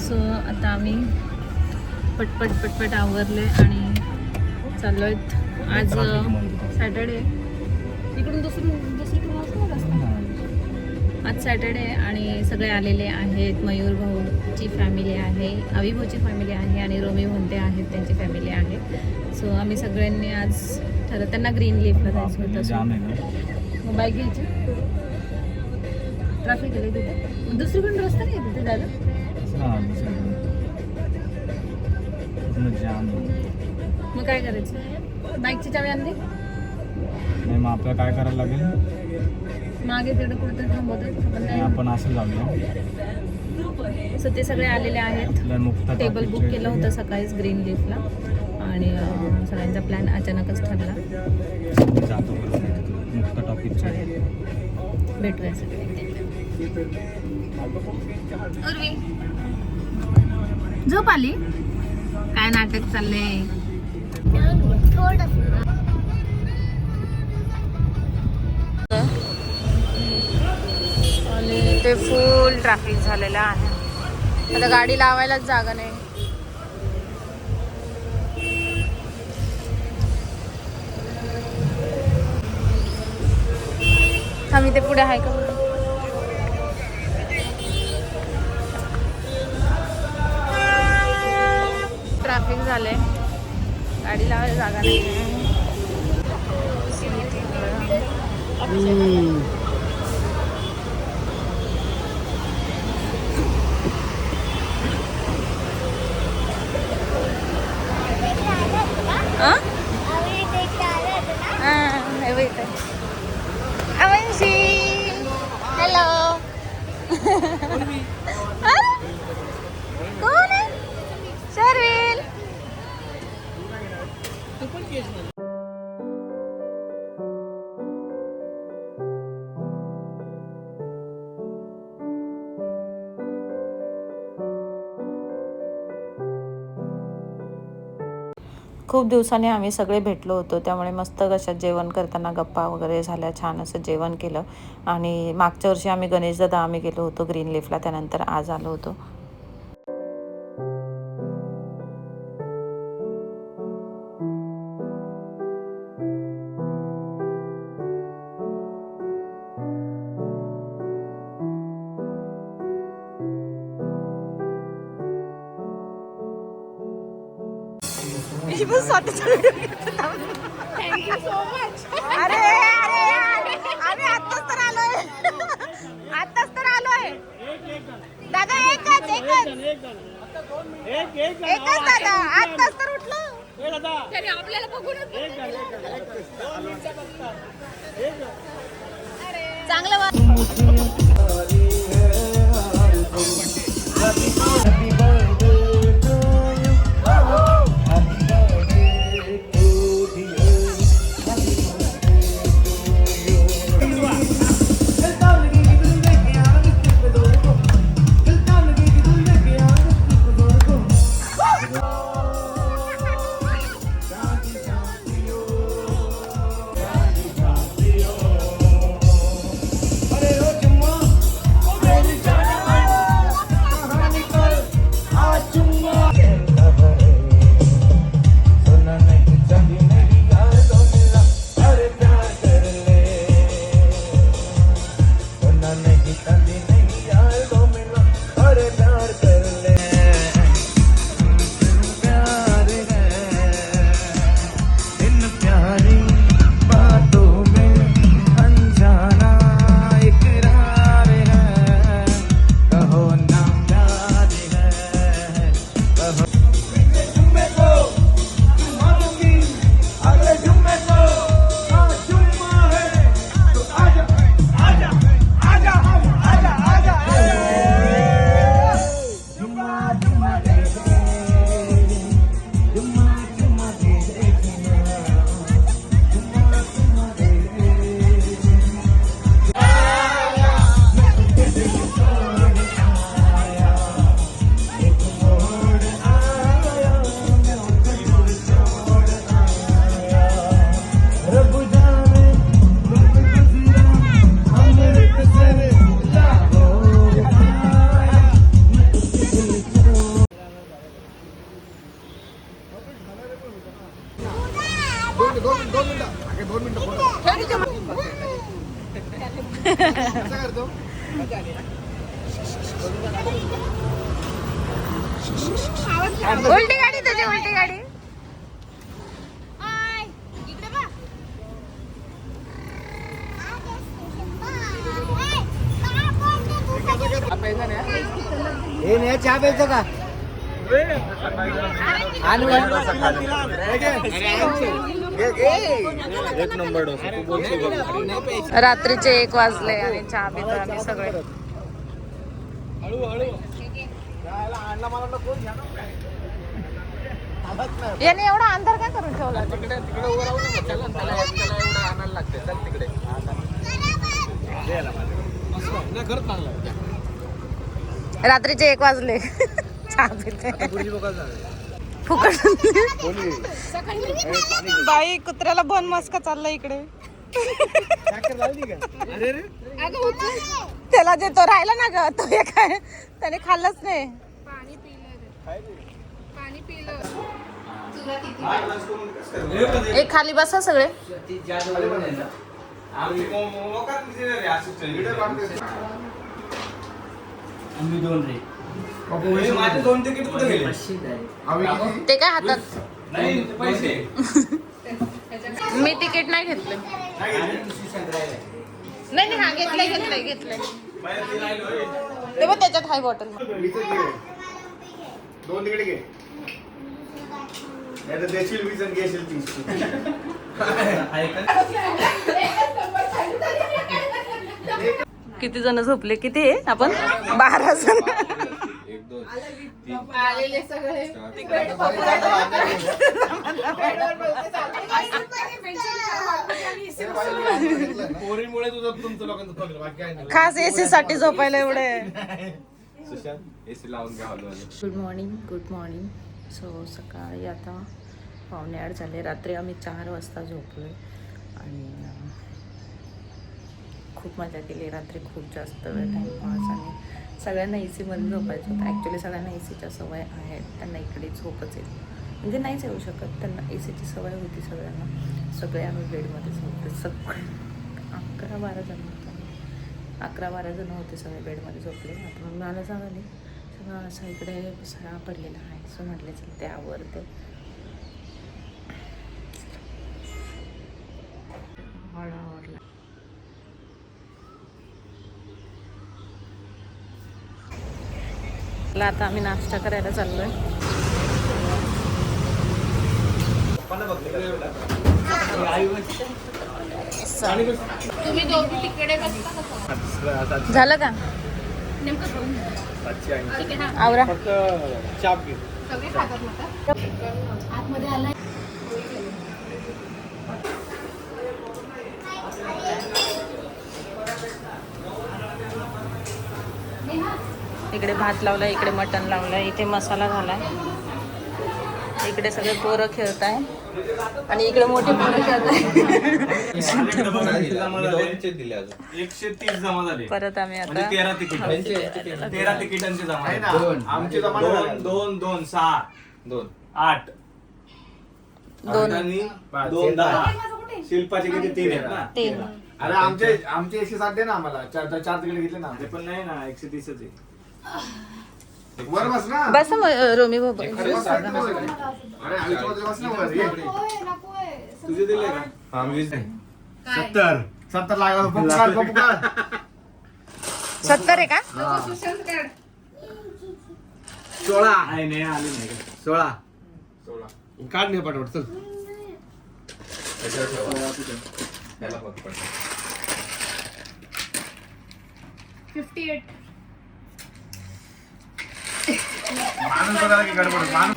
So आता आम्ही पटपट आवरले आणि चाललो आहेत. आज सॅटर्डे, इकडून दुसरीकडून रस्ता. आज सॅटर्डे आणि सगळे आलेले आहेत. मयूर भाऊची फॅमिली आहे, अवी भाऊची फॅमिली आहे आणि रोमी म्हणते आहेत त्यांची फॅमिली आहे. सो आम्ही सगळ्यांनी आज ठरवलं त्यांना ग्रीन लीफला जायचं होतं. मग बाईक घ्यायची, ट्रॅफिक आले तिथे, दुसरीकडून रस्ता नाही तिथे जायला. मग काय करायचं, बाईकची चावी आणली नाही, मग आपल्याला काय करायला लागेल, मागे तिकडे कुठे थांबवतात आपण असं जाऊया. सो ते सगळे आलेले आहेत. टेबल बुक केलं होतं सकाळीच ग्रीन लीफला आणि सगळ्यांचा प्लॅन अचानकच ठरला. भेटूया सगळे. उर्वी झोप आली, काय नाटक चाललंय. आणि ते फुल ट्रॅफिक झालेलं आहे. आता गाडी लावायलाच जागा नाही. आम्ही ते पुढे आहे का, ट्रॅफिक झालंय, गाडी लावायला जागा नाही. हॅलो कोण आहे, शर्विल. खूप दिवसांनी आम्ही सगळे भेटलो होतो, त्यामुळे मस्त कशात जेवण करताना गप्पा वगैरे झाल्या. छान असं जेवण केलं. आणि मागच्या वर्षी आम्ही गणेशदादा आम्ही गेलो होतो ग्रीन लीफला, त्यानंतर आज आलो होतो. Thank you so much. अरे आम्ही आत्ताच तर आलोय दादा. एकच दादा, आत्ताच तर उठलो तरी आपल्याला बघून चांगलं. उलटी गाडी तुझी उलटी गाडी. हे नाही चहा प्यायचं का एक नंबर डोसा तू बोलशील बघ. रात्रीचे 1 वाजले आणि चहा पितो आम्ही सगळे. याने एवढा अंधार काय करून ठेवला? रात्रीचे 1 वाजले चहा पिते फुकट. बाई कुत्र्याला बन मस्का चालला इकडे. त्याला जे तो राहिला ना ग तो काय त्याने खाल्लंच नाही. एक खाली बसा सगळे. माझे 2 तिकीट कुठे गेले? ते काय हातात. मी तिकीट नाही घेतलं. नाही हा घेतलंय. ते बघ त्याच्यात हाय बॉटल. 2 तिकडे घे. नाही तर देशील 20 आणि घेशील 30. किती जण झोपले? किती आहे आपण? 12 जण. आलेले सगळे पोरीमुळे तुमचं लोकांचं पकडलं, बाकी काय नाही. खास एसी साठी झोपायला एवढे. एसी लावून घ्या हॉलमध्ये. Good morning. सो सकाळी आता 7:45 झाले. रात्री आम्ही 4 वाजता झोपलोय आणि खूप मजा केली रात्री. खूप जास्त वेळ टाईमपास आणि सगळ्यांना ए सीमध्ये झोपायचं होतं. ॲक्च्युली सगळ्यांना ए सीच्या सवय आहेत. त्यांना इकडे झोपच येईल म्हणजे नाहीच येऊ शकत. त्यांना ए सीची सवय होती सगळ्यांना. सगळे आम्ही बेडमध्ये झोपले. सगळे 11-12 जण होते. 11-12 जण होते सगळे बेडमध्ये झोपले. आता मग मला सांगाली सगळं असं इकडे पसारा पडलेला आहे. सो म्हटले चल ते आवरते. आवरला. आता आम्ही नाश्ता करायला चाललोय. तुम्ही दोघी तिकडे झालं का? आवरा. इकडे भात लावलाय, इकडे मटण लावलंय, इथे मसाला झालाय. इकडे सगळे पोरं खेळत आहे आणि इकडे मोठे पोरं खेळत आहे. 130 जमा झाले. परत आम्ही आता 13 तिकिटांचे जमा झाले. आमचे जमा झाले. 2 6 2 8 दोन. आणि 2 10. शिल्पाचे किती 3 आहेत ना? 3. अरे आमचे 160 दे ना आम्हाला. 4 तिकडे घेतले ना. ते पण नाही ना 130च आहे. वर बस ना. बस मग रोमी बाबा. अरे आयुष्यामध्ये बस ना वर. ये. तुझे दिले का? हा 20 आहे. 70 लागला. पुकार. 70 आहे का? 16 नाही आले नाही का? 16 काढ नाही पाठवत. चल त्याला फरक पडतो. 58 माणूस बघायला की गडबड. माणूस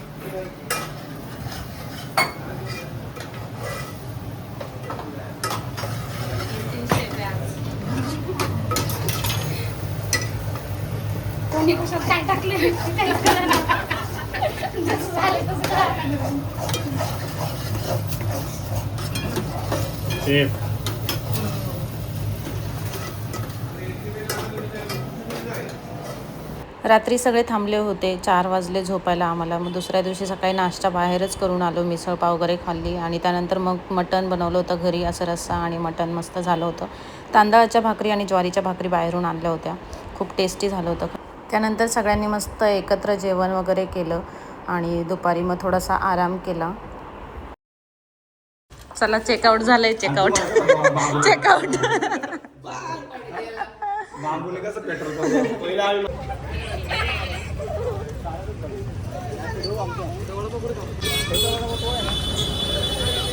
कोणी कशात काय टाकले त्याला कळलं. जसं झालं तसं कळलं. रात्री सगळे थांबले होते, 4 वाजले झोपायला आम्हाला. मग दुसऱ्या दिवशी सकाळी नाश्ता बाहेरच करून आलो, मिसळपाव वगैरे खाल्ली आणि त्यानंतर मग मटण बनवलं होतं घरी, असं रस्सा आणि मटण मस्त झालं होतं. तांदळाच्या भाकरी आणि ज्वारीच्या भाकरी बाहेरून आणल्या होत्या, खूप टेस्टी झालं होतं. त्यानंतर सगळ्यांनी मस्त एकत्र जेवण वगैरे केलं आणि दुपारी मग थोडासा आराम केला. चला चेकआउट झालंय, चेकआउट. बांबूने कसं पेट्रोल पहिला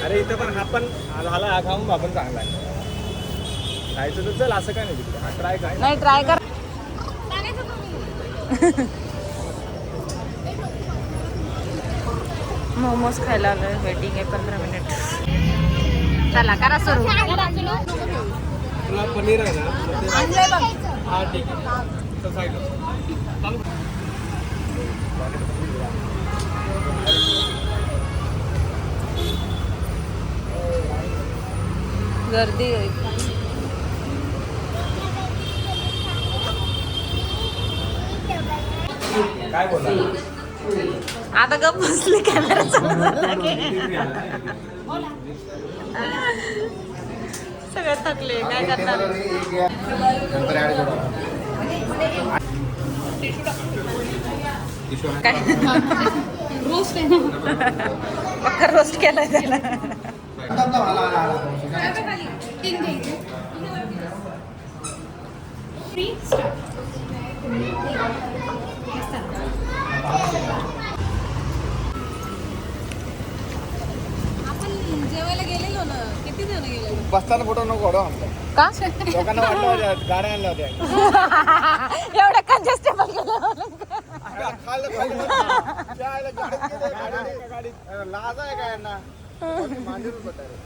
अरे इथं पण हा पण झाला, हा खाऊन आपण चांगला आहे. खायचं तर चल, असं काय नाही तिकडे. हा ट्राय काय नाही, ट्राय कर. मोमोज खायला आलोय, वेटिंग आहे 15 मिनिट. चला करा सुरू. तुला पनीर आहे ना? आणलंय बघ. हा ठीक आहे. तर साईडला गर्दी आहे. काय बोलला? आता गप बसली कॅमेरा सगळे थकले, काय करणार. काय रोस्ट आहे ना. पक्का रोस्ट केलाय त्याला. तीन घ्यायचे. Free start. आपण जेवायला गेलेलो ना, किती जण गेलेलो? बसताना फोटो नको काढू आमचा. का लोकांना वाटलं होत्या गाड्या आणल्या होत्या. एवढ्या कंजेस्टेबल गेलं. खाल्लं पाहिजे. त्याला गाडीत गेले, गाडीत लाज आहे का यांना? मांडीवर बटारे.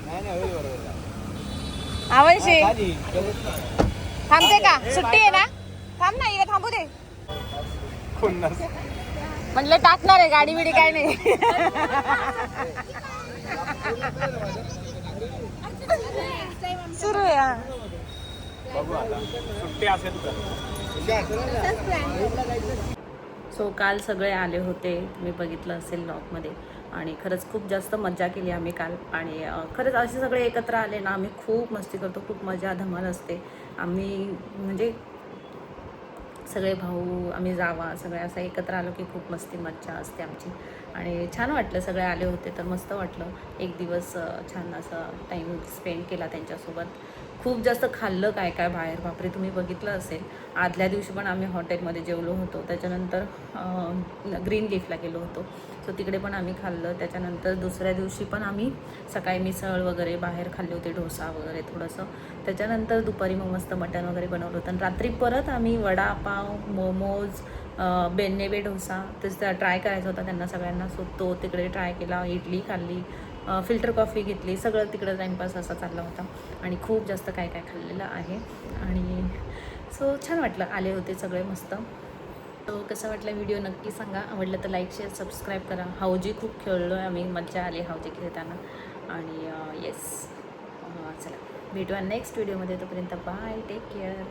नाही नाही, होईल बरोबर. आवडशी थांबते का? सुट्टी आहे ना, थांब ना, इकडे थांबू दे. म्हटलं टाकणार आहे गाडी बिडी, काय नाही. सुरू आहे. बघू आता सुट्टी असेल तर. सो काल सगळे आले होते, तुम्ही बघितलं असेल ब्लॉगमध्ये. आणि खरंच खूप जास्त मजा केली आम्ही काल. आणि खरंच असे सगळे एकत्र आले ना, आम्ही खूप मस्ती करतो, खूप मजा धमाल असते. आम्ही म्हणजे सगळे भाऊ, आम्ही जावा, सगळे असं एकत्र आलो की खूप मस्ती मज्जा असते आमची. आणि छान वाटलं, सगळे आले होते तर मस्त वाटलं. एक दिवस छान असं टाईम स्पेंड केला त्यांच्यासोबत. खूप जास्त खाल्लं काय काय बाहेर, बापरे तुम्ही बघितलं असेल. आदल्या दिवशी पण आम्ही हॉटेलमध्ये जेवलो होतो, त्याच्यानंतर ग्रीन लीफला गेलो होतो, सो तिकडे पण आम्ही खाल्लं. त्याच्यानंतर दुसऱ्या दिवशी पण आम्ही सकाळी मिसळ वगैरे बाहेर खाल्ले होते, डोसा वगैरे थोडंसं. त्याच्यानंतर दुपारी मग मस्त मटण वगैरे बनवलं होतं. आणि रात्री परत आम्ही वडापाव, मोमोज, बेन्नेबे डोसा तर ट्राय करायचा होता त्यांना सगळ्यांना, सो तो तिकडे ट्राय केला. इडली खाल्ली, फिल्टर कॉफी घेतली, सगळं तिकडं टाईमपास असा चालला होता. आणि खूप जास्त काय काय खाल्लेलं आहे. आणि सो छान वाटलं, आले होते सगळे मस्त. तो कसा वाटला व्हिडिओ नक्की सांगा. आवडलं तर लाईक, शेअर, सबस्क्राईब करा. हाऊजी खूप खेळलो आहे आम्ही, मजा आली हाऊजी खेळताना. आणि येस, चला भेटूया नेक्स्ट व्हिडिओमध्ये. तोपर्यंत बाय, टेक केअर.